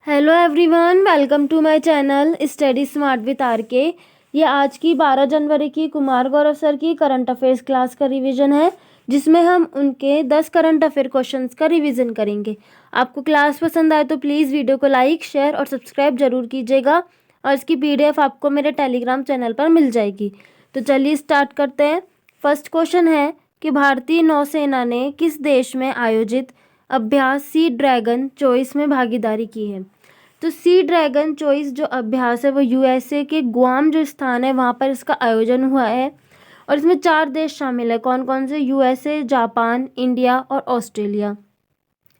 Hello everyone, welcome to my channel Study Smart with RK. ये आज की 12 जनवरी की कुमार गौरव सर की करंट अफेयर्स क्लास का रिवीजन है, जिसमें हम उनके 10 करंट अफेयर क्वेश्चंस का रिवीजन करेंगे। आपको क्लास पसंद आए तो प्लीज़ वीडियो को लाइक, शेयर और सब्सक्राइब जरूर कीजिएगा, और इसकी PDF आपको मेरे टेलीग्राम चैनल पर मिल जाएगी। तो चलिए स्टार्ट करते हैं। फर्स्ट क्वेश्चन है कि भारतीय नौसेना ने किस देश में आयोजित अभ्यास सी ड्रैगन चॉइस में भागीदारी की है। तो सी ड्रैगन चॉइस जो अभ्यास है वो USA के गुआम जो स्थान है वहाँ पर इसका आयोजन हुआ है, और इसमें 4 देश शामिल है। कौन कौन से? USA, जापान, इंडिया और ऑस्ट्रेलिया।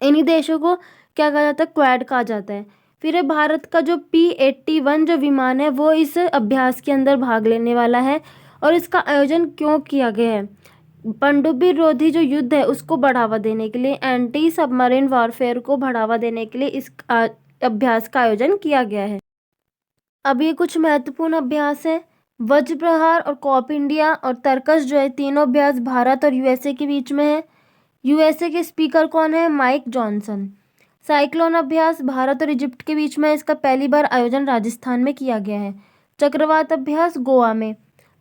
इन्हीं देशों को क्या कहा जाता है? क्वाड कहा जाता है। फिर है भारत का जो P-81 जो विमान है वो इस अभ्यास के अंदर भाग लेने वाला है, और इसका आयोजन क्यों किया गया है? पनडुब्बी रोधी जो युद्ध है उसको बढ़ावा देने के लिए, एंटी सबमरीन वॉरफेयर को बढ़ावा देने के लिए इस अभ्यास का आयोजन किया गया है। अब ये कुछ महत्वपूर्ण अभ्यास है। वज्र प्रहार और कॉप इंडिया और तर्कस जो है, तीनों अभ्यास भारत और USA के बीच में है। USA के स्पीकर कौन है? Mike Johnson. साइक्लोन अभ्यास भारत और इजिप्ट के बीच में, इसका पहली बार आयोजन राजस्थान में किया गया है। चक्रवात अभ्यास गोवा में।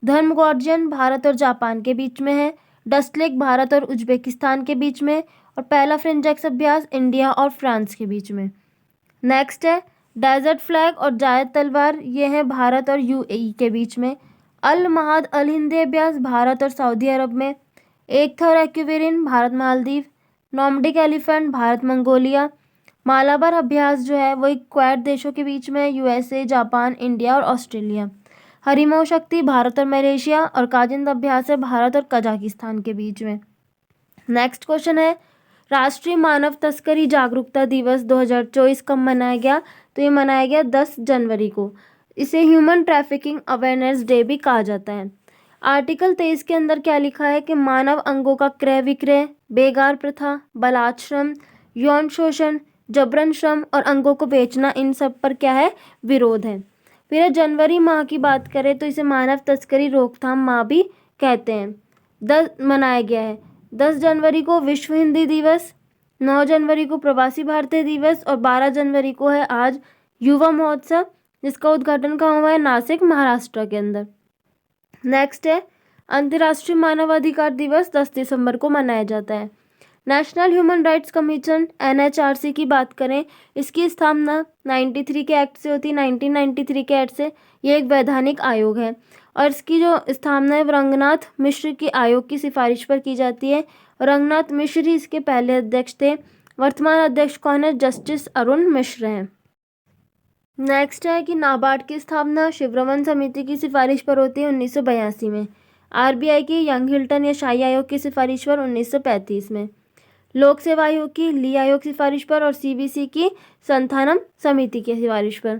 धर्म गॉर्जियन भारत और जापान के बीच में है। डस्ट लेक भारत और उज्बेकिस्तान के बीच में, और पहला फ्रिंजेक्स अभ्यास इंडिया और फ्रांस के बीच में। नेक्स्ट है डेजर्ट फ्लैग और जायद तलवार, ये है भारत और UAE के बीच में। अल महाद अल हिंदी अभ्यास भारत और सऊदी अरब में। एक थर Ekuverin Bharat Maldives. Nordic elephant Bharat Mongolia. Malabar अभ्यास जो है वो क्वाड देशों के बीच में, USA, जापान, इंडिया और ऑस्ट्रेलिया। हरिमो शक्ति भारत और मलेशिया, और काजिंद अभ्यास है भारत और कजाकिस्तान के बीच में। नेक्स्ट क्वेश्चन है राष्ट्रीय मानव तस्करी जागरूकता दिवस 2024 कब मनाया गया? तो ये मनाया गया 10 जनवरी को। इसे ह्यूमन ट्रैफिकिंग अवेयरनेस डे भी कहा जाता है। आर्टिकल 23 के अंदर क्या लिखा है कि मानव अंगों का क्रय विक्रय, बेगार प्रथा, बलात्श्रम, यौन शोषण, जबरन श्रम और अंगों को बेचना, इन सब पर क्या है? विरोध है। फिर जनवरी माह की बात करें तो इसे मानव तस्करी रोकथाम माह भी कहते हैं। मनाया गया है 10 जनवरी को विश्व हिंदी दिवस, 9 जनवरी को प्रवासी भारतीय दिवस, और 12 जनवरी को है आज युवा महोत्सव, जिसका उद्घाटन कहाँ हुआ है? नासिक, महाराष्ट्र के अंदर। नेक्स्ट है अंतर्राष्ट्रीय मानवाधिकार दिवस 10 दिसंबर को मनाया जाता है। National human rights commission NHRC की बात करें, इसकी स्थापना 93 के एक्ट से होती है, 1993 के एक्ट से। ये एक वैधानिक आयोग है, और इसकी जो स्थापना है रंगनाथ मिश्र की आयोग की सिफारिश पर की जाती है। रंगनाथ मिश्र ही इसके पहले अध्यक्ष थे। वर्तमान अध्यक्ष कौन है? जस्टिस अरुण मिश्र हैं। नेक्स्ट है कि नाबार्ड की स्थापना शिवरमन समिति की सिफारिश पर होती है 1982 में। RBI की यंग हिल्टन या शाही आयोग की सिफारिश पर 1935 में। लोक सेवा आयोग की ली आयोग सिफारिश पर, और CBC की संथानम समिति की सिफारिश पर।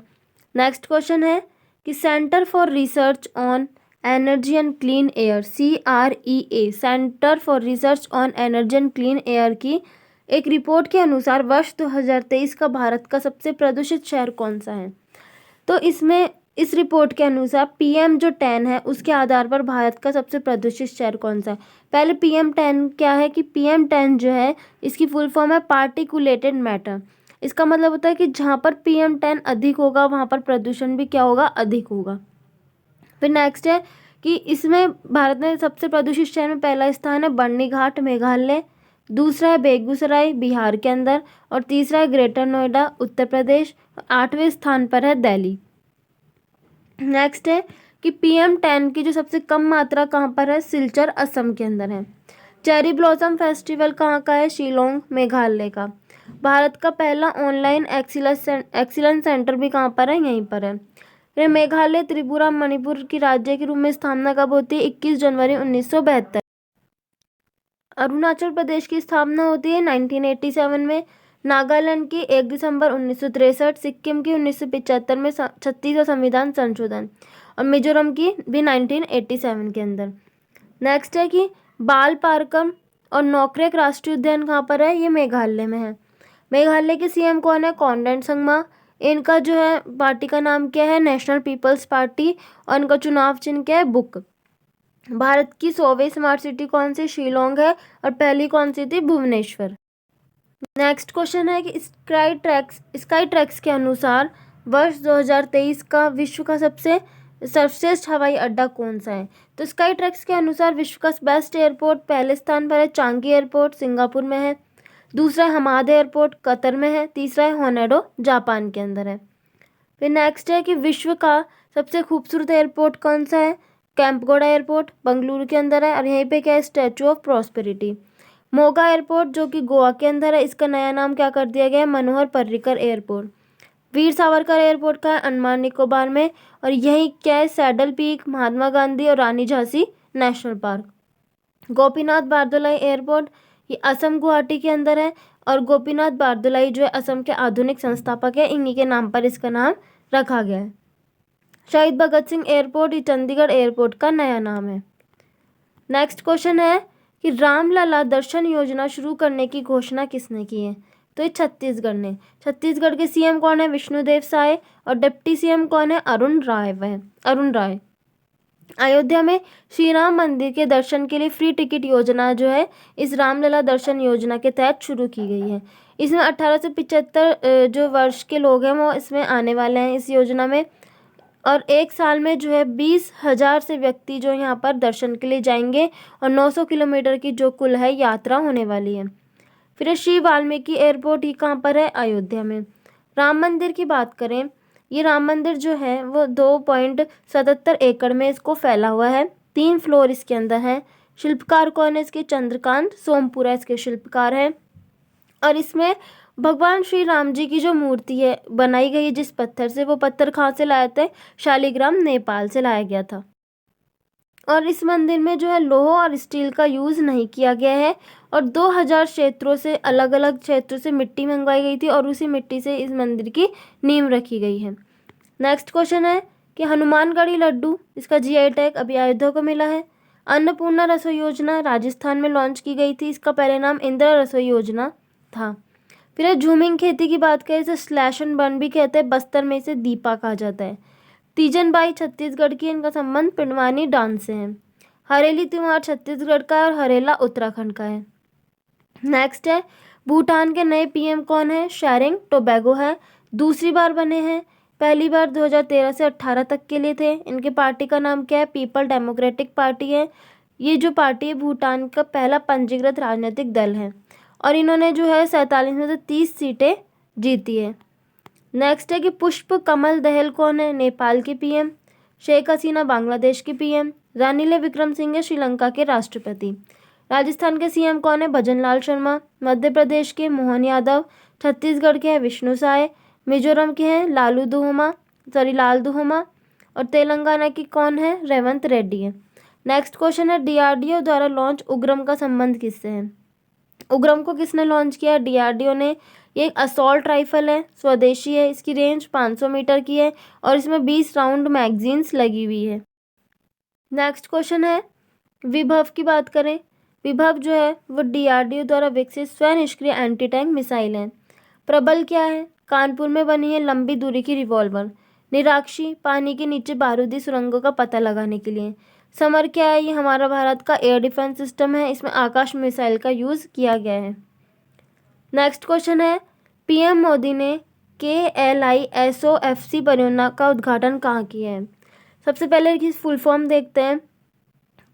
नेक्स्ट क्वेश्चन है कि centre for research on energy and clean air CREA, centre for research on energy and clean air की एक रिपोर्ट के अनुसार वर्ष 2023 का भारत का सबसे प्रदूषित शहर कौन सा है? तो इसमें इस रिपोर्ट के अनुसार PM जो 10 है उसके आधार पर भारत का सबसे प्रदूषित शहर कौन सा है। पहले PM10 क्या है कि PM10 जो है इसकी फुल फॉर्म है पार्टिकुलेटेड मैटर। इसका मतलब होता है कि जहाँ पर PM10 अधिक होगा वहाँ पर प्रदूषण भी क्या होगा? अधिक होगा। फिर नेक्स्ट है कि इसमें भारत में सबसे प्रदूषित शहर में पहला स्थान है बर्नीघाट, मेघालय। दूसरा है बेगूसराय, बिहार के अंदर, और तीसरा है ग्रेटर नोएडा, उत्तर प्रदेश। 8वें स्थान पर है दिल्ली। नेक्स्ट है कि PM10 की जो सबसे कम मात्रा कहाँ पर है? सिलचर, असम के अंदर है। चेरी ब्लॉसम फेस्टिवल कहाँ का है? शिलोंग, मेघालय का। भारत का पहला ऑनलाइन एक्सीलेंस सेंटर भी कहाँ पर है? यहीं पर है। फिर मेघालय, त्रिपुरा, मणिपुर की राज्य के रूप में स्थापना कब होती है? 21 जनवरी 1972। अरुणाचल प्रदेश की स्थापना होती है 1987 में। नागालैंड की 1 दिसंबर 1963, सिक्किम की 1975 में 36वां संविधान संशोधन, और मिजोरम की भी 1987 के अंदर। नेक्स्ट है कि बाल पार्कम और नोकरेक राष्ट्रीय उद्यान कहाँ पर है? ये मेघालय में है। मेघालय के CM कौन है? कॉन्डेंट संगमा। इनका जो है पार्टी का नाम क्या है? नेशनल पीपल्स पार्टी, और इनका चुनाव चिन्ह क्या है? बुक। भारत की 100वीं स्मार्ट सिटी कौन सी? शिलोंग है, और पहली कौन सी थी? भुवनेश्वर। नेक्स्ट क्वेश्चन है कि स्काई ट्रैक्स के अनुसार वर्ष 2023 का विश्व का सबसे सर्वश्रेष्ठ हवाई अड्डा कौन सा है। तो स्काई ट्रैक्स के अनुसार विश्व का बेस्ट एयरपोर्ट पहले स्थान पर है चांगी एयरपोर्ट सिंगापुर में है, दूसरा है हमाद एयरपोर्ट कतर में है, तीसरा है होनेडो जापान के अंदर है। फिर नेक्स्ट है कि विश्व का सबसे खूबसूरत एयरपोर्ट कौन सा है। कैंपगोड़ा एयरपोर्ट बेंगलुरु के अंदर है और यहीं पे क्या है statue of prosperity. Moga airport जो कि गोवा के अंदर है, इसका नया नाम क्या कर दिया गया है मनोहर पर्रिकर एयरपोर्ट। वीर सावरकर एयरपोर्ट का है अंडमान निकोबार में और यही क्या है सैडल पीक महात्मा गांधी और Rani Jhansi national park. Gopinath Bordoloi airport ये असम गुवाहाटी के अंदर है और गोपीनाथ बारदोलाई जो है असम के आधुनिक संस्थापक है, इन्हीं के नाम पर इसका नाम रखा गया है। शहीद भगत सिंह एयरपोर्ट ये चंडीगढ़ एयरपोर्ट का नया नाम है। नेक्स्ट क्वेश्चन है कि रामलला दर्शन योजना शुरू करने की घोषणा किसने की है। तो ये छत्तीसगढ़ ने। छत्तीसगढ़ के सीएम कौन है विष्णुदेव साय और डिप्टी सीएम कौन है अरुण राय। अयोध्या में श्री राम मंदिर के दर्शन के लिए फ्री टिकट योजना जो है इस रामलला दर्शन योजना के तहत शुरू की गई है। इसमें 18 से 75 जो वर्ष के लोग हैं वो इसमें आने वाले हैं इस योजना में और एक साल में जो है 20,000 से व्यक्ति जो यहाँ पर दर्शन के लिए जाएंगे और 900 किलोमीटर की जो कुल है यात्रा होने वाली है। फिर श्री वाल्मीकि एयरपोर्ट ही कहाँ पर है अयोध्या में। राम मंदिर की बात करें, ये राम मंदिर जो है वो 2.77 एकड़ में इसको फैला हुआ है, 3 फ्लोर इसके अंदर है। शिल्पकार कौन है इसके चंद्रकांत सोमपुरा इसके शिल्पकार हैं और इसमें भगवान श्री राम जी की जो मूर्ति है बनाई गई है जिस पत्थर से, वो पत्थर कहाँ से लाए थे शालिग्राम नेपाल से लाया गया था। और इस मंदिर में जो है लोहा और स्टील का यूज़ नहीं किया गया है और 2000 क्षेत्रों से अलग अलग क्षेत्रों से मिट्टी मंगवाई गई थी और उसी मिट्टी से इस मंदिर की नींव रखी गई है। नेक्स्ट क्वेश्चन है कि हनुमानगढ़ी लड्डू इसका जीआई टैग अभी अयोध्या को मिला है। अन्नपूर्णा रसोई योजना राजस्थान में लॉन्च की गई थी, इसका पहले नाम इंदिरा रसोई योजना था। फिर झूमिंग खेती की बात करें इसे स्लैश एंड बर्न भी कहते हैं, बस्तर में इसे दीपा कहा जाता है। तीजन बाई छत्तीसगढ़ की, इनका संबंध पिंडवानी डांस से है। हरेली त्योहार छत्तीसगढ़ का है और हरेला उत्तराखंड का है। नेक्स्ट है भूटान के नए पीएम कौन है शेरिंग टोबैगो है, दूसरी बार बने हैं, पहली बार 2013 से 18 तक के लिए थे। इनके पार्टी का नाम क्या है पीपल डेमोक्रेटिक पार्टी है। ये जो पार्टी है भूटान का पहला पंजीकृत राजनीतिक दल है और इन्होंने जो है 47 में से 30 सीटें जीती है। नेक्स्ट है कि पुष्प कमल दहल कौन है नेपाल की पीएम, शेख हसीना बांग्लादेश की पीएम, रानिल विक्रमसिंघे श्रीलंका के राष्ट्रपति। राजस्थान के सीएम कौन है भजनलाल शर्मा, मध्य प्रदेश के मोहन यादव, छत्तीसगढ़ के हैं विष्णु साय, मिजोरम के हैं लाल दुहोमा और तेलंगाना की कौन है रेवंत रेड्डी है। नेक्स्ट क्वेश्चन है डीआरडीओ द्वारा लॉन्च उग्रम का संबंध किससे है। उग्रम को किसने लॉन्च किया डीआरडीओ ने। ये एक असॉल्ट राइफल है, स्वदेशी है, इसकी रेंज 500 मीटर की है और इसमें 20 राउंड मैगजीन्स लगी हुई है। नेक्स्ट क्वेश्चन है विभव की बात करें, विभव जो है वो डीआरडीओ द्वारा विकसित स्वनिष्क्रिय एंटी टैंक मिसाइल है। प्रबल क्या है कानपुर में बनी है लंबी दूरी की रिवॉल्वर। निराक्षी पानी के नीचे बारूदी सुरंगों का पता लगाने के लिए। समर क्या है ये हमारा भारत का एयर डिफेंस सिस्टम है, इसमें आकाश मिसाइल का यूज़ किया गया है। नेक्स्ट क्वेश्चन है पीएम मोदी ने KLISOFC परियोजना का उद्घाटन कहाँ किया है। सबसे पहले इसकी फुल फॉर्म देखते हैं।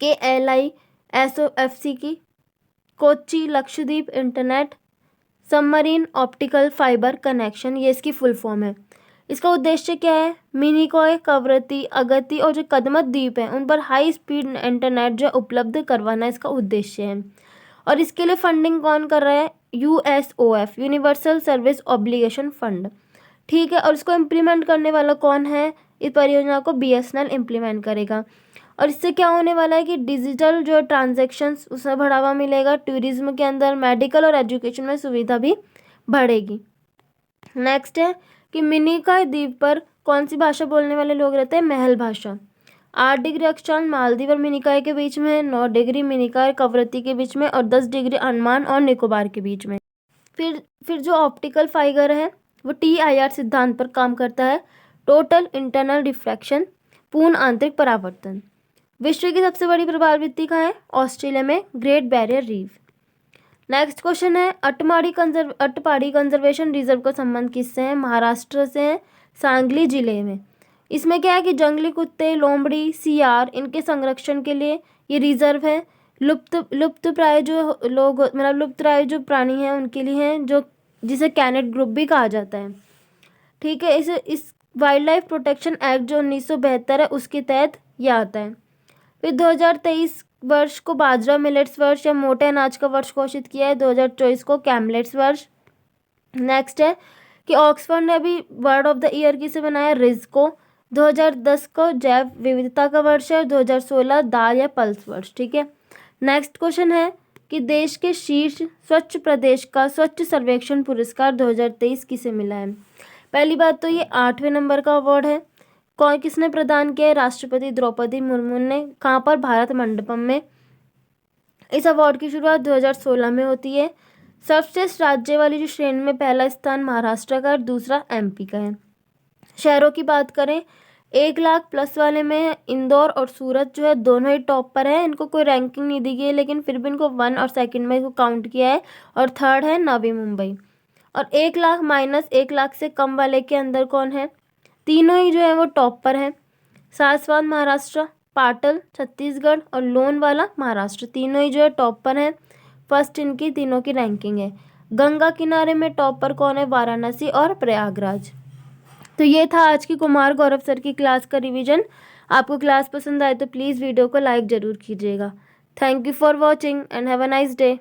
KLISOFC की Kochi Lakshadweep internet submarine optical fibre connection, ये इसकी फुल फॉर्म है। इसका उद्देश्य क्या है मिनिकॉय कवरती अगति और जो कदमत द्वीप है उन पर हाई स्पीड इंटरनेट जो उपलब्ध करवाना इसका उद्देश्य है। और इसके लिए फंडिंग कौन कर रहा है USOF universal service obligation fund, ठीक है। और इसको इम्प्लीमेंट करने वाला कौन है, इस परियोजना को BSNL इम्प्लीमेंट करेगा। और इससे क्या होने वाला है कि डिजिटल जो ट्रांजैक्शंस उसे बढ़ावा मिलेगा, टूरिज्म के अंदर मेडिकल और एजुकेशन में सुविधा भी बढ़ेगी। नेक्स्ट है कि मिनिकॉय द्वीप पर कौन सी भाषा बोलने वाले लोग रहते हैं महल भाषा। 8 डिग्री अक्षांश मालदीव और मिनिकॉय के बीच में, 9 डिग्री मिनिकॉय कवरती के बीच में और 10 डिग्री अंडमान और निकोबार के बीच में। फिर जो ऑप्टिकल फाइबर है वो TIR सिद्धांत पर काम करता है, टोटल इंटरनल डिफ्रैक्शन, पूर्ण आंतरिक परावर्तन। विश्व की सबसे बड़ी प्रवाल भित्ति कहाँ है ऑस्ट्रेलिया में, great barrier reef. Next question है अटपाड़ी कंजर्वेशन रिजर्व का संबंध किससे है? महाराष्ट्र से है, सांगली जिले में। इसमें क्या है कि जंगली कुत्ते, लोमड़ी, सियार, इनके संरक्षण के लिए ये रिजर्व है। लुप्त प्राय जो लोग मतलब लुप्त प्राय जो प्राणी हैं उनके लिए हैं, जो जिसे कैनेट ग्रुप भी कहा जाता है। ठीक है, इस वाइल्ड लाइफ प्रोटेक्शन एक्ट जो 1972 है उसके तहत ये आता है। फिर 2023 वर्ष को बाजरा मिलेट्स वर्ष या मोटे अनाज का वर्ष घोषित किया है, 2024 को कैमलेट्स वर्ष। नेक्स्ट है कि ऑक्सफोर्ड ने अभी वर्ड ऑफ द ईयर किसे बनाया? रिज को। 2010 को जैव विविधता का वर्ष है और 2016 दाल या पल्स वर्ष। ठीक है, नेक्स्ट क्वेश्चन है कि देश के शीर्ष स्वच्छ प्रदेश का स्वच्छ सर्वेक्षण पुरस्कार 2023 किसे मिला है? पहली बात तो ये 8वें नंबर का अवार्ड है। कौन किसने प्रदान किया है? राष्ट्रपति द्रौपदी मुर्मू ने। कहाँ पर? भारत मंडपम में। इस अवार्ड की शुरुआत 2016 में होती है। सर्वश्रेष्ठ राज्य वाली जो श्रेणी में पहला स्थान महाराष्ट्र का और दूसरा एमपी का है। शहरों की बात करें, 1 लाख प्लस वाले में इंदौर और सूरत जो है दोनों ही टॉप पर है। इनको कोई रैंकिंग नहीं दी गई है, लेकिन फिर भी इनको 1 और 2nd में इसको काउंट किया है। और 3rd है नवी मुंबई। और 1 लाख माइनस 1 लाख से कम वाले के अंदर कौन है? तीनों ही जो है वो टॉप पर है। सारस्वत महाराष्ट्र, पाटल छत्तीसगढ़ और लोनवाला महाराष्ट्र, तीनों ही जो है टॉप पर है। फर्स्ट इनकी तीनों की रैंकिंग है। गंगा किनारे में टॉप पर कौन है? वाराणसी और प्रयागराज। तो ये था आज की कुमार गौरव सर की क्लास का रिवीजन। आपको क्लास पसंद आए तो प्लीज़ वीडियो को लाइक ज़रूर कीजिएगा। Thank you for watching and have a nice day.